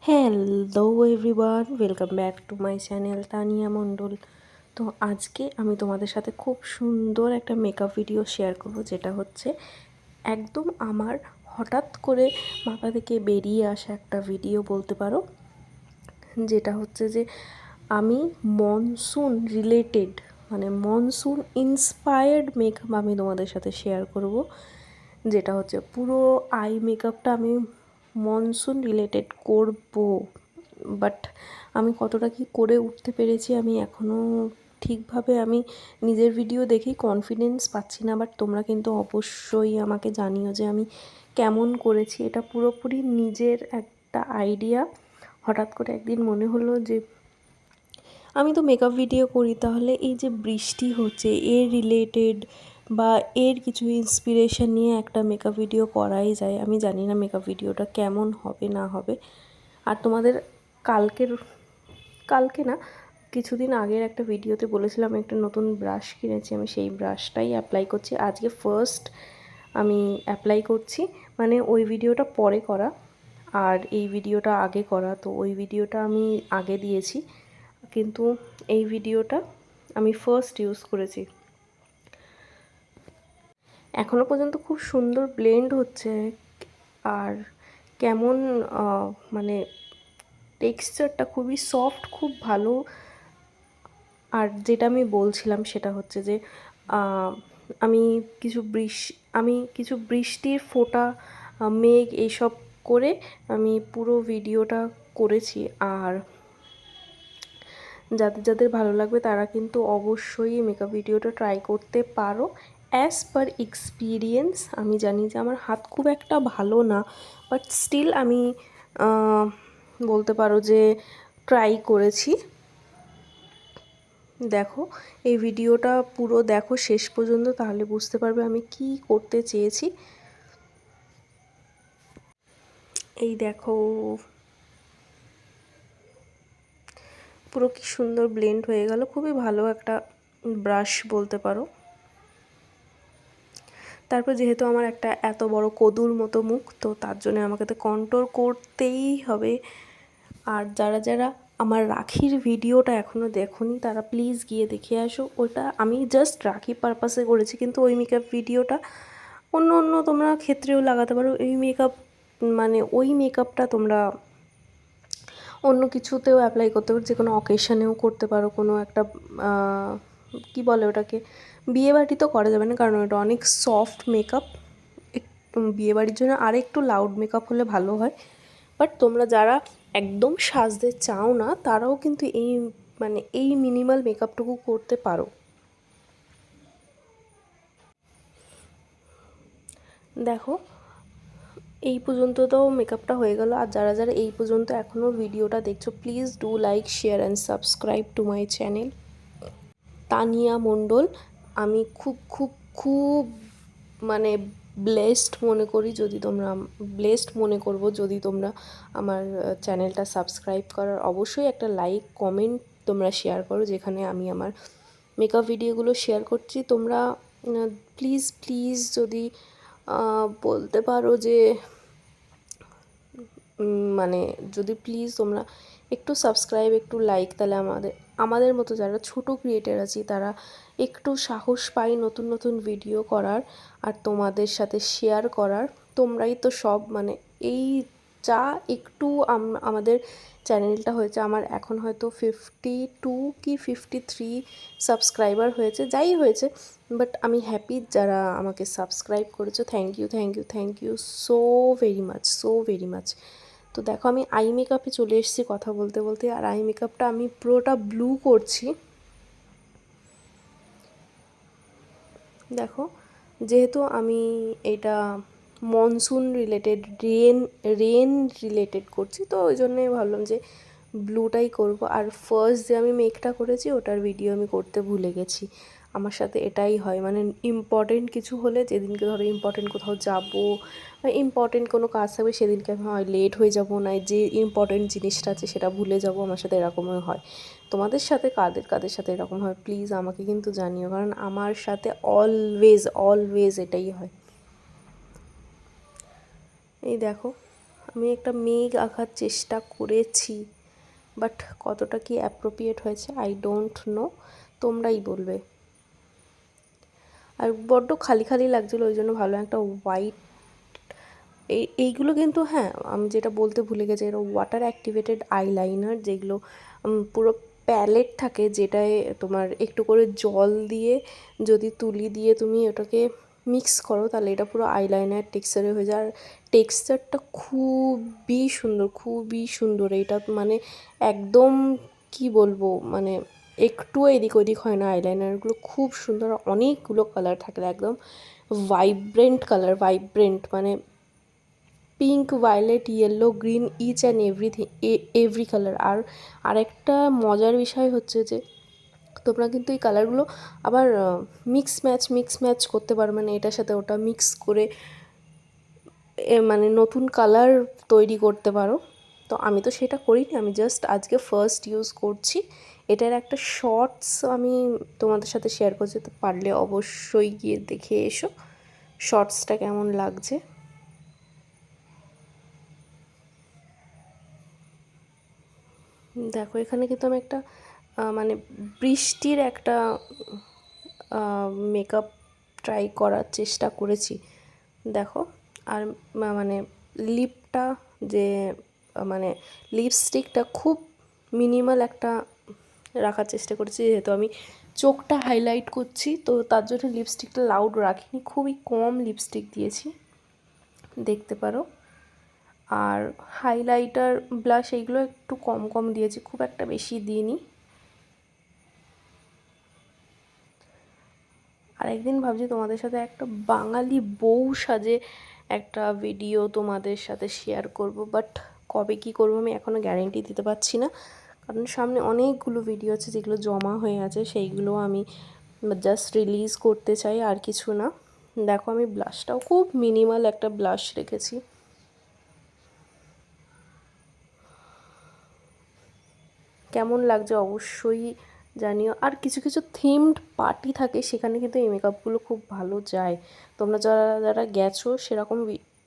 Hello everyone, welcome back to my channel Tania Mondal. তো আজকে আমি তোমাদের সাথে খুব সুন্দর একটা মেকআপ ভিডিও শেয়ার করব, যেটা হচ্ছে একদম আমার হঠাৎ করে মাথা থেকে বেরিয়ে আসা একটা ভিডিও বলতে পারো। যেটা হচ্ছে যে আমি মনসুন রিলেটেড মানে মনসুন ইন্সপায়ার্ড মেকআপ আমি তোমাদের সাথে শেয়ার করব। যেটা হচ্ছে পুরো আই মেকআপটা আমি মনসুন রিলেটেড করব, বাট আমি কতটা কি করে উঠতে পেরেছি আমি এখনও ঠিকভাবে আমি নিজের ভিডিও দেখেই কনফিডেন্স পাচ্ছি না। বাট তোমরা কিন্তু অবশ্যই আমাকে জানিও যে আমি কেমন করেছি। এটা পুরোপুরি নিজের একটা আইডিয়া। হঠাৎ করে একদিন মনে হলো যে আমি তো মেকআপ ভিডিও করি, তাহলে এই যে বৃষ্টি হচ্ছে এর রিলেটেড বা এর কিছু ইন্সপিরেশন নিয়ে একটা মেকআপ ভিডিও করাই যায়। আমি জানি না মেকআপ ভিডিওটা কেমন হবে না হবে। আর তোমাদের কালকে না, কিছুদিন আগের একটা ভিডিওতে বলেছিলাম একটা নতুন ব্রাশ কিনেছি, আমি সেই ব্রাশটাই অ্যাপ্লাই করছি আজকে ফার্স্ট। আমি অ্যাপ্লাই করছি, মানে ওই ভিডিওটা পরে করা আর এই ভিডিওটা আগে করা। তো ওই ভিডিওটা আমি আগে দিয়েছি, কিন্তু এই ভিডিওটা আমি ফার্স্ট ইউজ করেছি। এখনও পর্যন্ত খুব সুন্দর ব্লেন্ড হচ্ছে, আর কেমন মানে টেক্সচারটা খুবই সফট, খুব ভালো। আর যেটা আমি বলছিলাম সেটা হচ্ছে যে আমি কিছু বৃষ্টির ফোঁটা, মেঘ এইসব করে আমি পুরো ভিডিওটা করেছি। আর যাদের যাদের ভালো লাগবে তারা কিন্তু অবশ্যই মেকআপ ভিডিওটা ট্রাই করতে পারো। অ্যাজ পার এক্সপিরিয়েন্স আমি জানি যে আমার হাত খুব একটা ভালো না, বাট স্টিল আমি বলতে পারো যে ট্রাই করেছি। দেখো এই ভিডিওটা পুরো দেখো শেষ পর্যন্ত, তাহলে বুঝতে পারবে আমি কি করতে চেয়েছি। এই দেখো পুরো কি সুন্দর ব্লেন্ড হয়ে গেল, খুবই ভালো একটা ব্রাশ বলতে পারো। তারপর যেহেতু আমার একটা এত বড় কদুর মতো মুখ, তো তার জন্য আমাকে তো কন্ট্রোল করতেই হবে। আর যারা যারা আমার রাখির ভিডিওটা এখনও দেখোনি তারা প্লিজ গিয়ে দেখে আসো। ওটা আমি জাস্ট রাখি পারপাসে করেছি, কিন্তু ওই মেকআপ ভিডিওটা অন্য অন্য তোমরা ক্ষেত্রেও লাগাতে পারো। এই মেকআপ মানে ওই মেকআপটা তোমরা অন্য কিছুতেও অ্যাপ্লাই করতে পারো, যে কোনো অকেশানেও করতে পারো। কোনো একটা কি বলে ওটাকে, বিয়েবাড়ি তো করা যাবে না কারণ ওটা অনেক সফট মেকআপ। একটু বিয়েবাড়ির জন্য আর একটু লাউড মেকআপ হলে ভালো হয়। বাট তোমরা যারা একদম সাজতে চাও না তারাও কিন্তু এই মিনিমাল মেকআপটুকু করতে পারো। দেখো এই পর্যন্ত তো মেকআপটা হয়ে গেল। আর যারা যারা এই পর্যন্ত এখনও ভিডিওটা দেখছো, please do like, share and subscribe to my channel Tania Mondal. আমি খুব খুব খুব মানে ব্লেসড মনে করবো যদি তোমরা আমার চ্যানেলটা সাবস্ক্রাইব করার, অবশ্যই একটা লাইক কমেন্ট তোমরা শেয়ার করো যেখানে আমি আমার মেকআপ ভিডিওগুলো শেয়ার করছি। তোমরা প্লিজ প্লিজ যদি বলতে পারো যে মানে যদি প্লিজ তোমরা একটু সাবস্ক্রাইব, একটু লাইক, তাহলে আমাদের মতো যারা ছোট ক্রিয়েটার আছি তারা একটু সাহস পাই নতুন নতুন ভিডিও করার আর তোমাদের সাথে শেয়ার করার। তোমরাই তো সব, মানে এই যা একটু আমাদের চ্যানেলটা হয়েছে, আমার এখন হয়তো 52 কি 53 সাবস্ক্রাইবার হয়েছে, যাই হয়েছে, বাট আমি হ্যাপি যারা আমাকে সাবস্ক্রাইব করেছো। Thank you thank you thank you so very much, so very much. তো দেখো আমি আই মেকআপে চলে এসেছি কথা বলতে বলতে। আর আই মেকআপটা আমি পুরোটা ব্লু করছি। দেখো যেহেতু আমি এটা মনসুন রিলেটেড, রেন রিলেটেড করছি, তো ওই জন্যই ভাবলাম যে ব্লুটাই করব। আর ফার্স্ট যে আমি মেকটা করেছি ওটার ভিডিও আমি করতে ভুলে গেছি। আমার সাথে এটাই হয়, মানে ইম্পর্টেন্ট কিছু হলে, যেদিনকে ধরো ইম্পর্টেন্ট কোথাও যাবো বা ইম্পর্টেন্ট কোনো কাজ থাকবে, সেদিনকে আমি হয় লেট হয়ে যাবো, না যে ইম্পর্টেন্ট জিনিসটা আছে সেটা ভুলে যাবো। আমার সাথে এরকমই হয়। তোমাদের সাথে কাদের কাদের সাথে এরকম হয় প্লিজ আমাকে কিন্তু জানিও, কারণ আমার সাথে অলওয়েজ অলওয়েজ এটাই হয়। এই দেখো আমি একটা মেঘ আঁকার চেষ্টা করেছি, বাট কতটা কি অ্যাপ্রোপ্রিয়েট হয়েছে আই ডোন্ট নো, তোমরাই বলবে। আর বড্ড খালি খালি লাগছিলো, ওই জন্য ভালো একটা হোয়াইট, এইগুলো কিন্তু, হ্যাঁ আমি যেটা বলতে ভুলে গেছি, এটা ওয়াটার অ্যাক্টিভেটেড আইলাইনার, যেগুলো পুরো প্যালেট থাকে, যেটায় তোমার একটু করে জল দিয়ে যদি তুলি দিয়ে তুমি ওটাকে মিক্স করো, তাহলে এটা পুরো আইলাইনার টেক্সচারে হয়ে যায়। আর টেক্সচারটা খুবই সুন্দর, খুবই সুন্দর। এইটা মানে একদম কি বলবো, মানে একটুও এদিক ওদিক হয় না। আইলাইনারগুলো খুব সুন্দর, অনেকগুলো কালার থাকে, একদম ভাইব্রেন্ট কালার, ভাইব্রেন্ট মানে pink, violet, yellow, green, each and everything, every colour. আর আরেকটা মজার বিষয় হচ্ছে যে তোমরা কিন্তু এই কালারগুলো আবার মিক্স ম্যাচ করতে পারো, মানে এটার সাথে ওটা মিক্স করে মানে নতুন কালার তৈরি করতে পারো। তো আমি তো সেটা করিনি, আমি জাস্ট আজকে ফার্স্ট ইউজ করছি। এটার একটা শর্টস আমি তোমাদের সাথে শেয়ার করছি, তো পারলে অবশ্যই গিয়ে দেখে এসো শর্টসটা কেমন লাগছে। দেখো এখানে কিন্তু আমি একটা মানে বৃষ্টির একটা মেকআপ ট্রাই করার চেষ্টা করেছি, দেখো। আর মানে লিপটা, যে মানে লিপস্টিকটা খুব মিনিমাল একটা রাখার চেষ্টা করেছি, যেহেতু আমি চোখটা হাইলাইট করছি, তো তার জন্য লিপস্টিকটা লাউড রাখিনি, খুবই কম লিপস্টিক দিয়েছি, দেখতে পারো। আর হাইলাইটার, ব্লাশ এইগুলো একটু কম কম দিয়েছি, খুব একটা বেশি দিইনি। আর একদিন ভাবছি তোমাদের সাথে একটা বাঙালি বউ সাজে একটা ভিডিও তোমাদের সাথে শেয়ার করব, বাট কবে কি করব আমি এখনও গ্যারেন্টি দিতে পারছি না, কারণ সামনে অনেকগুলো ভিডিও আছে যেগুলো জমা হয়ে আছে, সেইগুলো আমি জাস্ট রিলিজ করতে চাই, আর কিছু না। দেখো আমি ব্লাশটাও খুব মিনিমাল একটা ব্লাশ রেখেছি। কেমন লাগছে অবশ্যই জানিও। আর কিছু কিছু থিমড পার্টি থাকে, সেখানে কিন্তু এই মেকআপগুলো খুব ভালো যায়। তোমরা যারা যারা গেছো সেরকম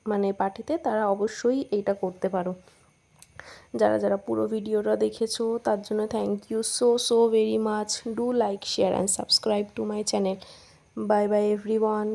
মানে পার্টিতে, তারা অবশ্যই এইটা করতে পারো। যারা যারা পুরো ভিডিওটা দেখেছো তার জন্য thank you so very much. Do like, share and subscribe to my channel. Bye bye everyone.